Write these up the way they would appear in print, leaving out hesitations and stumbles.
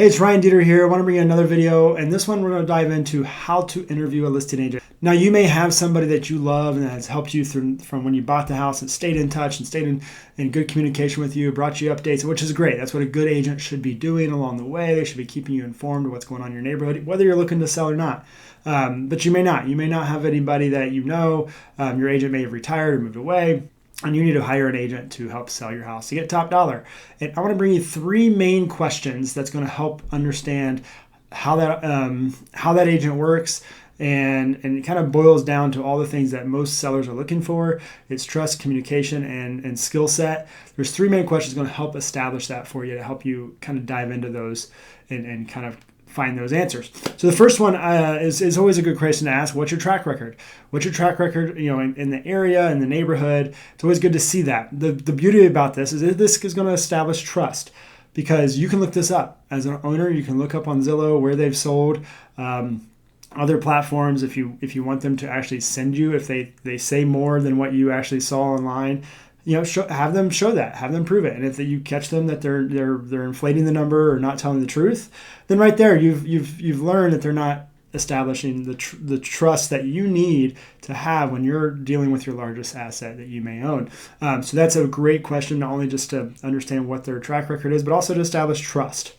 Hey, it's Ryan Dieter here. I want to bring you another video, and this one we're going to dive into how to interview a listing agent. Now, you may have somebody that you love and that has helped you from when you bought the house and stayed in touch and stayed in good communication with you, brought you updates, which is great. That's what a good agent should be doing along the way. They should be keeping you informed of what's going on in your neighborhood, whether you're looking to sell or not. But you may not. You may not have anybody that you know. Your agent may have retired or moved away, and you need to hire an agent to help sell your house to get top dollar. And I want to bring you three main questions that's going to help understand how that agent works, and it kind of boils down to all the things that most sellers are looking for. It's trust, communication, and skill set. There's three main questions going to help establish that for you, to help you kind of dive into those and kind of find those answers. So the first one is always a good question to ask. What's your track record? What's your track record, in the area, in the neighborhood? It's always good to see that. The beauty about this is that this is going to establish trust, because you can look this up. As an owner, you can look up on Zillow where they've sold, other platforms if you want them to actually send you, if they say more than what you actually saw online. Have them show that, have them prove it. And if you catch them that they're inflating the number or not telling the truth, then right there you've learned that they're not establishing the trust that you need to have when you're dealing with your largest asset that you may own. So that's a great question, not only just to understand what their track record is, but also to establish trust.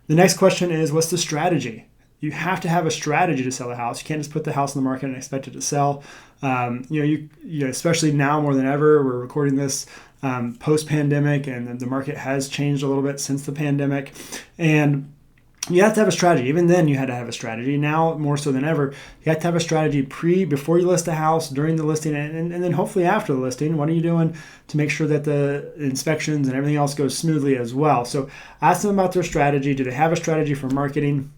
The next question is, what's the strategy? You have to have a strategy to sell a house. You can't just put the house in the market and expect it to sell. Especially now more than ever, we're recording this post-pandemic, and the market has changed a little bit since the pandemic. And you have to have a strategy. Even then, you had to have a strategy. Now, more so than ever, you have to have a strategy before you list a house, during the listing, and then hopefully after the listing. What are you doing to make sure that the inspections and everything else goes smoothly as well? So ask them about their strategy. Do they have a strategy for marketing?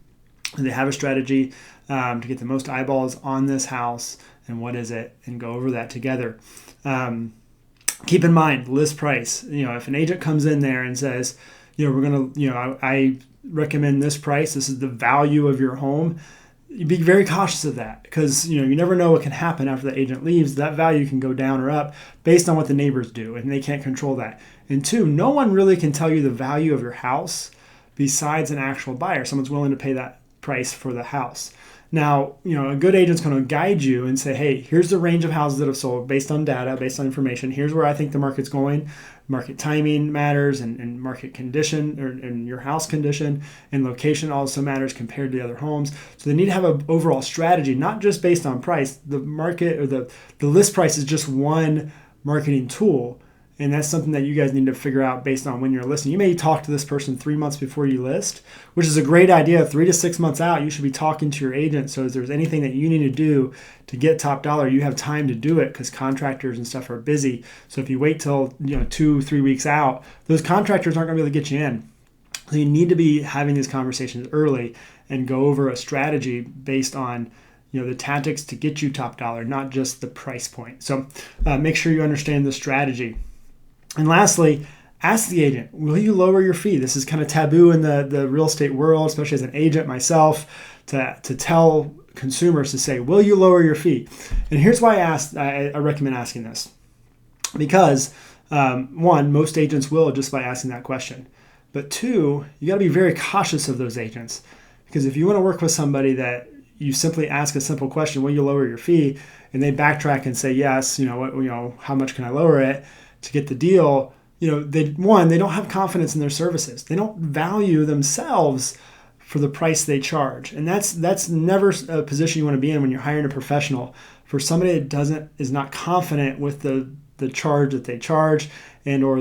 Do they have a strategy to get the most eyeballs on this house, and what is it? And go over that together. Keep in mind, list price. If an agent comes in there and says, I recommend this price. This is the value of your home. You be very cautious of that, because you never know what can happen after the agent leaves. That value can go down or up based on what the neighbors do, and they can't control that. And two, no one really can tell you the value of your house besides an actual buyer. Someone's willing to pay that price for the house. Now, a good agent's going to guide you and say, hey, here's the range of houses that have sold based on data, based on information. Here's where I think the market's going. Market timing matters, and market condition, and your house condition, and location also matters compared to the other homes. So they need to have an overall strategy, not just based on price. The market, or the list price, is just one marketing tool. And that's something that you guys need to figure out based on when you're listing. You may talk to this person 3 months before you list, which is a great idea. 3 to 6 months out, you should be talking to your agent. So if there's anything that you need to do to get top dollar, you have time to do it, because contractors and stuff are busy. So if you wait till 2-3 weeks out, those contractors aren't going to be able to get you in. So you need to be having these conversations early and go over a strategy based on the tactics to get you top dollar, not just the price point. So make sure you understand the strategy. And lastly, ask the agent, will you lower your fee? This is kind of taboo in the real estate world, especially as an agent myself, to tell consumers to say, will you lower your fee? And here's why I recommend asking this. Because one, most agents will, just by asking that question. But two, you got to be very cautious of those agents, because if you want to work with somebody that you simply ask a simple question, will you lower your fee? And they backtrack and say, yes, how much can I lower it to get the deal? They don't have confidence in their services. They don't value themselves for the price they charge. And that's never a position you want to be in when you're hiring a professional. For somebody that is not confident with the charge that they charge, and or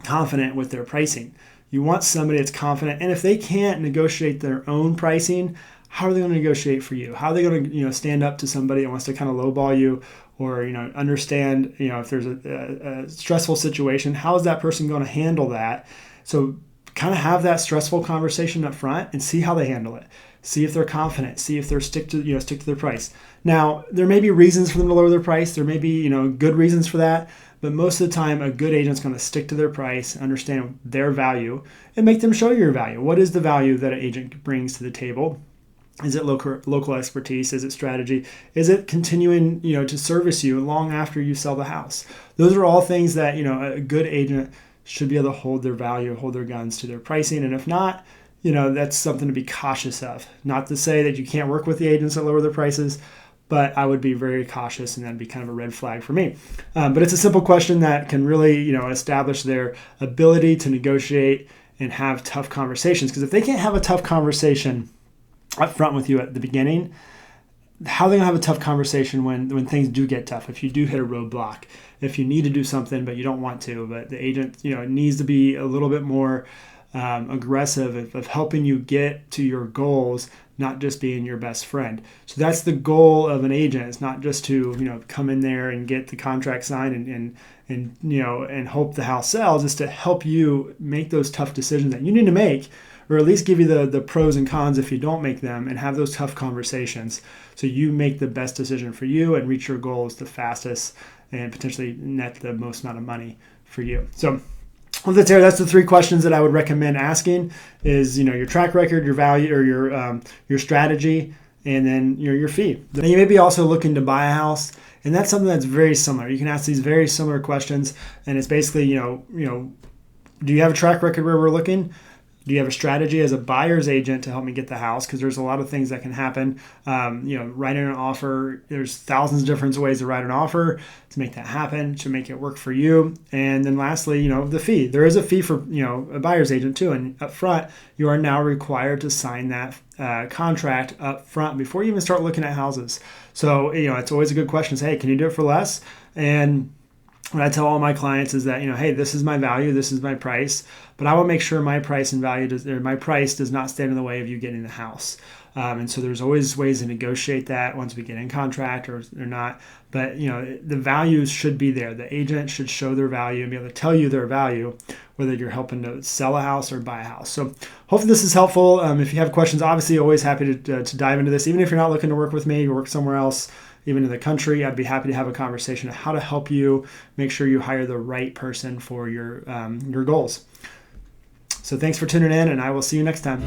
confident with their pricing. You want somebody that's confident. And if they can't negotiate their own pricing, how are they going to negotiate for you? How are they going to stand up to somebody that wants to kind of lowball you, or understand if there's a stressful situation, how is that person going to handle that? So kind of have that stressful conversation up front and see how they handle it. See if they're confident. See if they're stick to their price. Now, there may be reasons for them to lower their price. There may be good reasons for that, but most of the time, a good agent's going to stick to their price, understand their value, and make them show you your value. What is the value that an agent brings to the table? Is it local expertise? Is it strategy? Is it continuing, to service you long after you sell the house? Those are all things that, a good agent should be able to hold their value, hold their guns to their pricing. And if not, that's something to be cautious of. Not to say that you can't work with the agents that lower their prices, but I would be very cautious, and that'd be kind of a red flag for me. But it's a simple question that can really, establish their ability to negotiate and have tough conversations. Because if they can't have a tough conversation up front with you at the beginning, how are they gonna have a tough conversation when things do get tough? If you do hit a roadblock, if you need to do something but you don't want to, but the agent, needs to be a little bit more aggressive of helping you get to your goals, not just being your best friend. So that's the goal of an agent. It's not just to come in there and get the contract signed and hope the house sells. It's to help you make those tough decisions that you need to make, or at least give you the pros and cons if you don't make them, and have those tough conversations so you make the best decision for you and reach your goals the fastest and potentially net the most amount of money for you. So that's the 3 questions that I would recommend asking is, your track record, your value, or your strategy, and then your fee. Then you may be also looking to buy a house, and that's something that's very similar. You can ask these very similar questions, and it's basically, do you have a track record where we're looking? Do you have a strategy as a buyer's agent to help me get the house? Because there's a lot of things that can happen. Writing an offer, there's thousands of different ways to write an offer to make that happen, to make it work for you. And then lastly, the fee. There is a fee for, a buyer's agent too. And up front, you are now required to sign that contract up front before you even start looking at houses. So, it's always a good question. Say, hey, can you do it for less? And what I tell all my clients is that, hey, this is my value, this is my price, but I will make sure my price and value my price does not stand in the way of you getting the house. And so there's always ways to negotiate that once we get in contract or not. But, the values should be there. The agent should show their value and be able to tell you their value, whether you're helping to sell a house or buy a house. So hopefully this is helpful. If you have questions, obviously always happy to dive into this. Even if you're not looking to work with me, you work somewhere else, even in the country, I'd be happy to have a conversation on how to help you make sure you hire the right person for your goals. So thanks for tuning in, and I will see you next time.